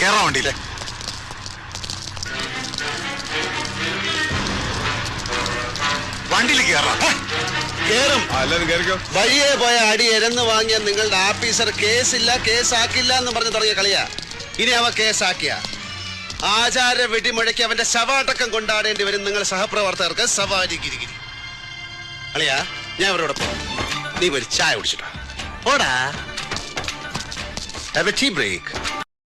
കേറാൻ വണ്ടിയില്ലേ? വണ്ടിയിൽ കേറാം. കേറും. വഴിയെ പോയ അടി എരന്ന് വാങ്ങിയ നിങ്ങളുടെ ആഫീസർ കേസില്ല കേസാക്കില്ല എന്ന് പറഞ്ഞു തുടങ്ങിയ കളിയാ. ഇനി അവ കേസാക്കിയ ആചാര വെടിമുഴക്കി അവന്റെ ശവാടക്കം കൊണ്ടാടേണ്ടി വരും നിങ്ങൾ സഹപ്രവർത്തകർക്ക്. സവാരി ഗിരിഗിരി കളിയാ. ഞാൻ അവരോട് പോകും. നീ ഒരു ചായ കുടിച്ചിട്ടോ. ഓടാ. Have a tea break.